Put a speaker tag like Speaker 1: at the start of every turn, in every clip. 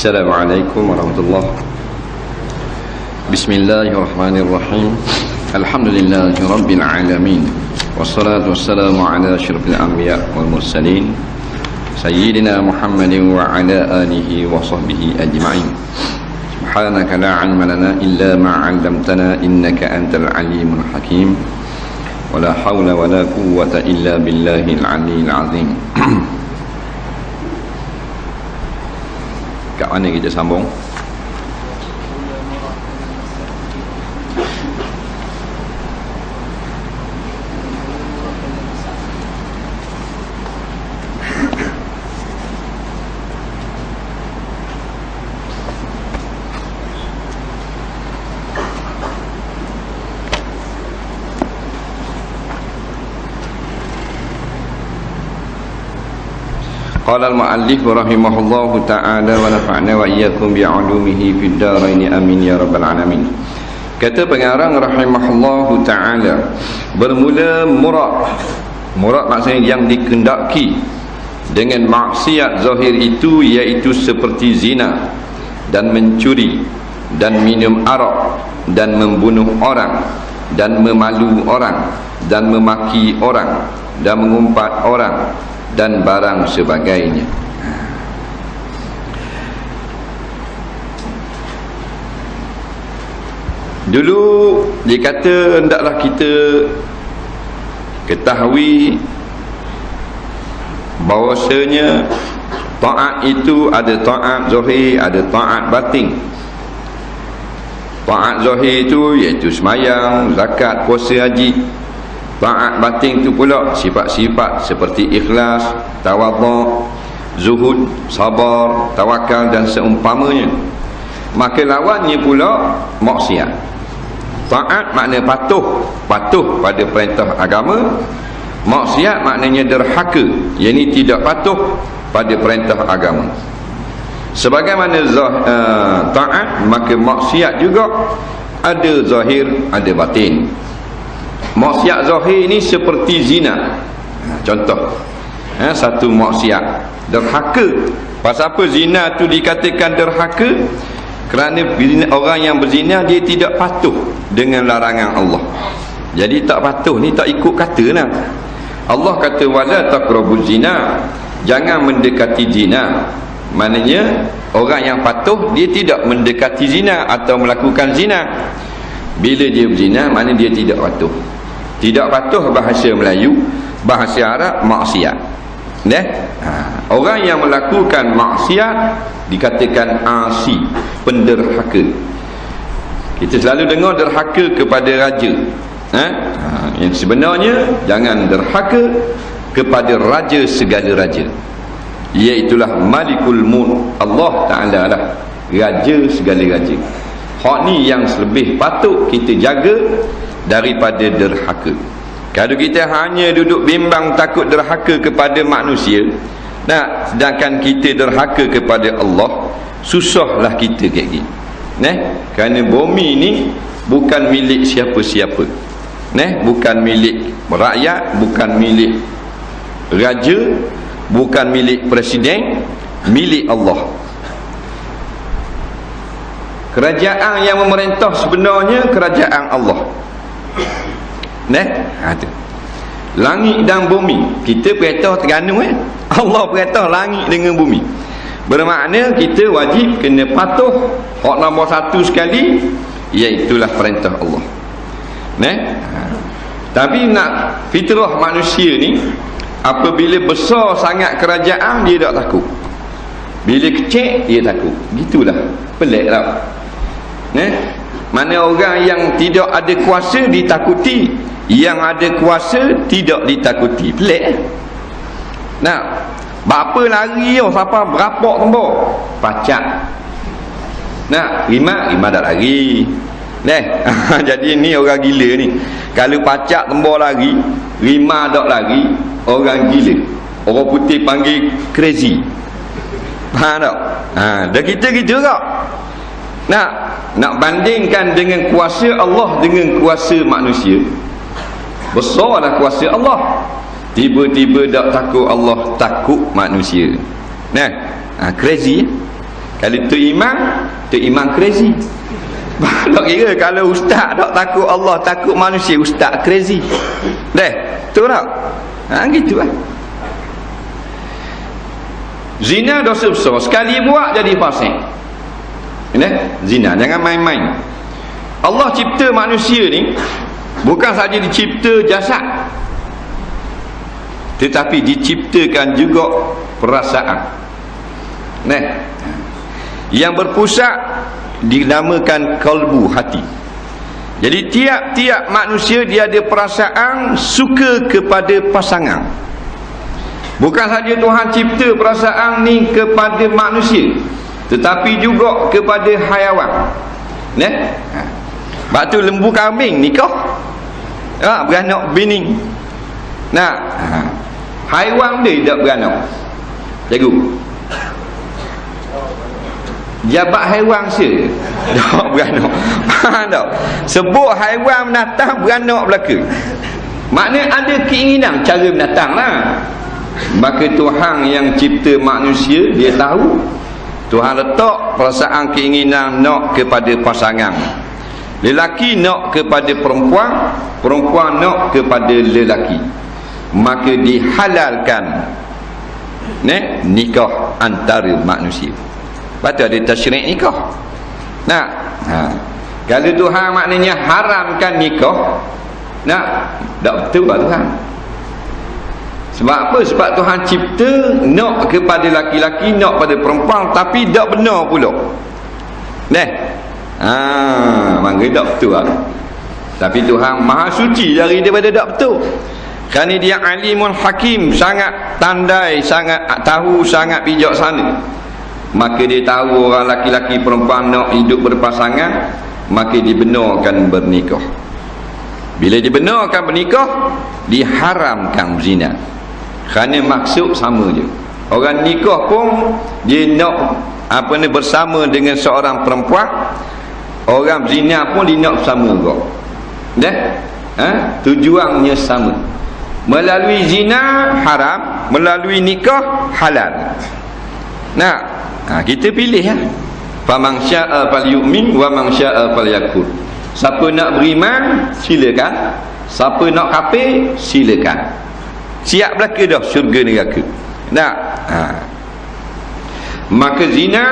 Speaker 1: Assalamualaikum warahmatullahi wabarakatuh. Bismillahirrahmanirrahim. Alhamdulillahi rabbil alamin. Wassalatu wassalamu ala asyrafil anbiya wal mursalin sayyidina Muhammadin wa ala alihi wa sahbihi ajma'in. Subhanaka la 'ilma lana illa ma 'allamtana innaka antal alimul hakim. Wala haula wala quwwata illa billahil 'aliyyil 'azim. Kat mana kita sambung? Qala al-mu'allif rahimahullahu ta'ala wa nafa'na wa iyyakum bi'ulumihi fid dharain amin ya rabbal alamin. Kata pengarang rahimahullahu ta'ala, bermula murad maksudnya yang dikendaki dengan maksiat zahir itu, iaitu seperti zina dan mencuri dan minum arak dan membunuh orang dan memalu orang dan memaki orang dan mengumpat orang dan barang sebagainya. Dulu dia kata hendaklah kita ketahui bahawasanya taat itu ada taat zahir, ada taat batin. Taat zahir itu iaitu sembahyang, zakat, puasa, haji. Taat batin itu pula sifat-sifat seperti ikhlas, tawadhu', zuhud, sabar, tawakal dan seumpamanya. Maka lawannya pula maksiat. Taat makna patuh pada perintah agama. Maksiat maknanya derhaka, yakni tidak patuh pada perintah agama. Sebagaimana taat, maka maksiat juga ada zahir, ada batin. Maksiat zahir ini seperti zina. Contoh, satu maksiat derhaka. Pasal apa zina tu dikatakan derhaka? Kerana orang yang berzina dia tidak patuh dengan larangan Allah. Jadi tak patuh ni tak ikut kata lah. Allah kata wala taqrabuz zina, jangan mendekati zina. Maknanya orang yang patuh dia tidak mendekati zina atau melakukan zina. Bila dia berzina, maknanya dia tidak patuh. Tidak patuh bahasa Melayu, bahasa Arab maksiat. Orang yang melakukan maksiat dikatakan asi, penderhaka. Kita selalu dengar derhaka kepada raja. Yang sebenarnya jangan derhaka kepada raja segala raja. Iaitulah Malikul Mulk, Allah Ta'ala lah raja segala raja. Hak ni yang lebih patut kita jaga daripada derhaka. Kalau kita hanya duduk bimbang takut derhaka kepada manusia, sedangkan kita derhaka kepada Allah, susahlah kita kayak gini. Kerana bumi ni bukan milik siapa-siapa. Bukan milik rakyat, bukan milik raja, bukan milik presiden, milik Allah. Kerajaan yang memerintah sebenarnya kerajaan Allah. Langit dan bumi, kita perintah Terengganu Allah perintah langit dengan bumi. Bermakna kita wajib kena patuh. Hak nombor satu sekali iaitulah perintah Allah. Tapi nak fitrah manusia ni, apabila besar sangat kerajaan dia tak takut, bila kecil dia takut. Gitulah, pelik tak? Mana orang yang tidak ada kuasa ditakuti, yang ada kuasa tidak ditakuti. Pelik. Bapa lari siapa berapak tembok pacak. Rimak dah lari. Jadi ni orang gila ni. Kalau pacak tembok lari, rimah dak lari, orang gila. Orang putih panggil crazy. Faham tak? Dah kita gitu tak? Nak bandingkan dengan kuasa Allah dengan kuasa manusia, besarlah kuasa Allah. Tiba-tiba tak takut Allah, takut manusia. Crazy. Kalau tu imam crazy. Tak kira kalau ustaz tak takut Allah, takut manusia, ustaz crazy. Tu tak? Gitu lah. Zina dosa besar. Sekali buat jadi fasik. Zina, jangan main-main. Allah cipta manusia ni bukan saja dicipta jasad, tetapi diciptakan juga perasaan. Yang berpusat dinamakan kalbu, hati. Jadi tiap-tiap manusia dia ada perasaan suka kepada pasangan. Bukan saja Tuhan cipta perasaan ni kepada manusia, tetapi juga kepada haiwan. Sebab tu lembu kambing nikah, beranak bini. Haiwan dia tak beranak. Cikgu, jabat haiwan saya tak beranak. Faham tak? Sebut haiwan binatang beranak belaka, maknanya ada keinginan cara binatang lah. Maka Tuhan yang cipta manusia, dia tahu Tuhan letak perasaan keinginan nak kepada pasangan. Lelaki nak kepada perempuan, perempuan nak kepada lelaki. Maka dihalalkan nikah antara manusia. Lepas tu ada tasyrik nikah. Kalau Tuhan maknanya haramkan nikah, tak betul lah Tuhan. Sebab apa? Sebab Tuhan cipta nak kepada laki-laki, nak pada perempuan, tapi tak benar pula. Maka tak betul lah. Tapi Tuhan maha suci daripada tak betul. Kerana dia alimun hakim, sangat pandai, sangat tahu, sangat bijaksana. Maka dia tahu orang laki-laki perempuan nak hidup berpasangan, maka dibenarkan bernikah. Bila dibenarkan bernikah, diharamkan zina. Kerana maksud sama je. Orang nikah pun dia nak bersama dengan seorang perempuan. Orang zina pun dia nak bersama juga. Tujuannya sama. Melalui zina haram, melalui nikah halal. Kita pilih ya. Faman syaa falyu'min wa man syaa falyakfur. Siapa nak beriman silakan, siapa nak kafir silakan. Siap belaka dah syurga neraka. Maka zina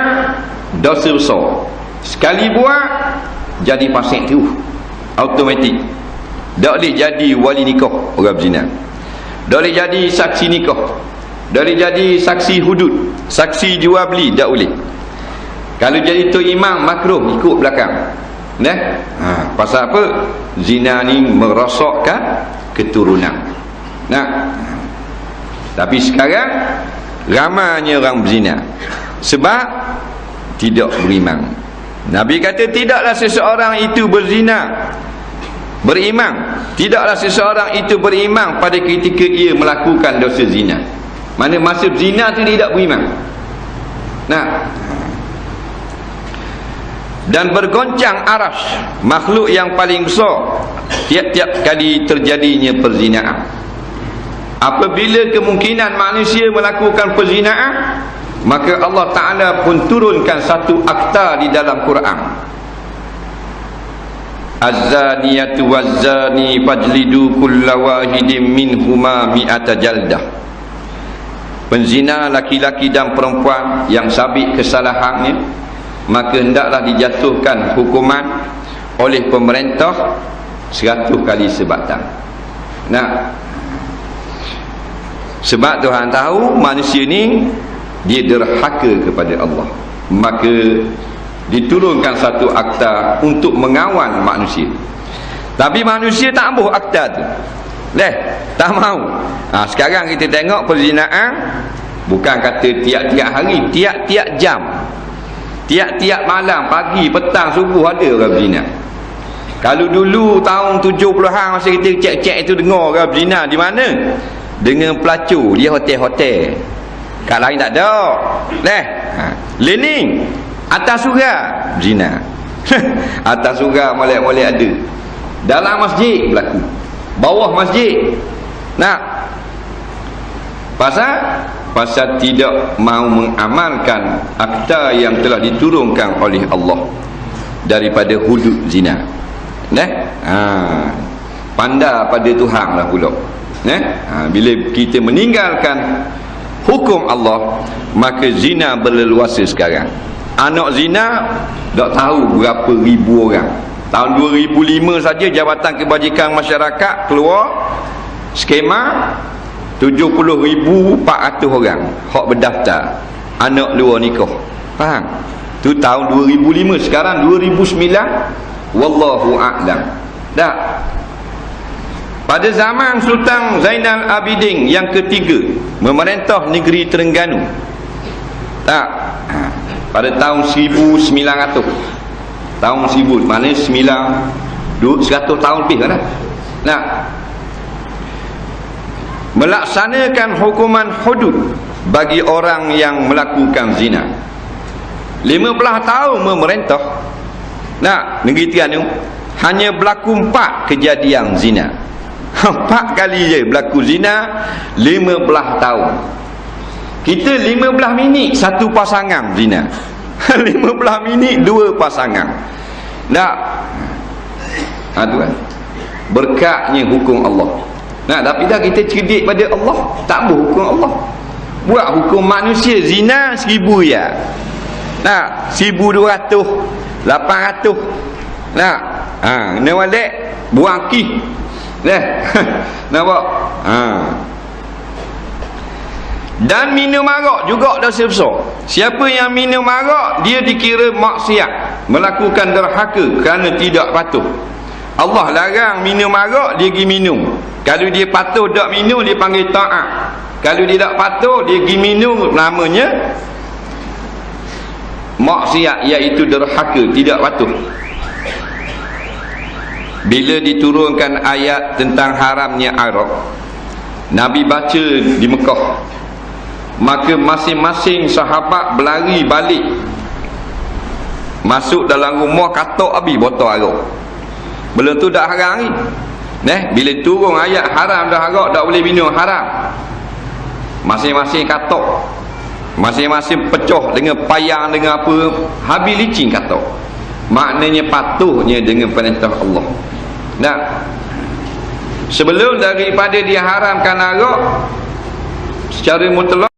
Speaker 1: dosa besar. Sekali buat jadi fasik tu automatik. Tak boleh jadi wali nikah orang berzina. Tak boleh jadi saksi nikah. Tak boleh jadi saksi hudud, saksi jual beli, tak boleh. Kalau jadi tu imam makruh ikut belakang. Pasal apa? Zina ni merosakkan keturunan. Tapi sekarang ramainya orang berzina sebab tidak beriman. Nabi kata tidaklah seseorang itu beriman. Tidaklah seseorang itu beriman pada ketika ia melakukan dosa zina. Mana masa zina tu tidak beriman. Dan bergoncang arasy, makhluk yang paling besar tiap-tiap kali terjadinya perzinaan. Apabila kemungkinan manusia melakukan perzinaan, maka Allah Ta'ala pun turunkan satu akta di dalam Quran. Az-zaniyatu waz-zani fajlidu kulla wahidin minhuma mi'ata jaldah. Penzina laki-laki dan perempuan yang sabit kesalahannya, maka hendaklah dijatuhkan hukuman oleh pemerintah 100 kali sebatang. Sebab Tuhan tahu manusia ni dia derhaka kepada Allah, maka diturunkan satu akta untuk mengawal manusia. Tapi manusia tak ambuh akta tu. Tak mau. Sekarang kita tengok perzinaan bukan kata tiap-tiap hari, tiap-tiap jam, tiap-tiap malam, pagi, petang, subuh ada orang berzina. Kalau dulu tahun 70-an masa kita cek-cek itu dengar orang berzina di mana? Dengan pelacur dia hotel-hotel. Kat lain tak ada. Lening atas surau zina. Atas surau molek-molek ada. Dalam masjid berlaku. Bawah masjid. Pasal tidak mau mengamalkan akta yang telah diturunkan oleh Allah daripada hudud zina. Pandai pada Tuhan lah pula. Bila kita meninggalkan hukum Allah, maka zina berleluasa sekarang. Anak zina tak tahu berapa ribu orang. Tahun 2005 saja Jabatan Kebajikan Masyarakat keluar skema 70,400 orang hak berdaftar anak luar nikah. Faham? Tu tahun 2005. Sekarang 2009, wallahu a'lam. Tak. Pada zaman Sultan Zainal Abidin yang ketiga memerintah negeri Terengganu. Tak. Pada tahun 1900. Tahun 1000, maknanya 100 tahun lebih kan? Nah, melaksanakan hukuman hudud bagi orang yang melakukan zina. 15 tahun memerintah. Nah, negeri Terengganu hanya berlaku 4 kejadian zina. 4 kali je berlaku zina 15 tahun. Kita 15 minit satu pasangan zina. 15 minit 2 pasangan. Tak. Tu kan. Berkatnya hukum Allah. Nah, tapi dah kita cerdik pada Allah, tak boleh hukum Allah. Buat hukum manusia zina 1000 ya. Nah, 1200, 800. Nah, kena balik buang ki. Nampak? Dan minum arak juga dosa besar. Siapa yang minum arak, dia dikira maksiat, melakukan derhaka kerana tidak patuh. Allah larang minum arak, dia pergi minum. Kalau dia patuh tak minum, dia panggil taat. Kalau dia tak patuh, dia pergi minum, namanya maksiat, iaitu derhaka, tidak patuh. Bila diturunkan ayat tentang haramnya arak, Nabi baca di Mekah, maka masing-masing sahabat berlari balik, masuk dalam rumah, katok habis botol arak. Belum tu dah haram ni. Bila turun ayat haram dah arak, tak boleh minum, haram. Masing-masing katok, masing-masing pecah dengan payang, dengan apa, habis licin katok. Maknanya patuhnya dengan perintah Allah. Nah, sebelum daripada diharamkan arak secara mutlak,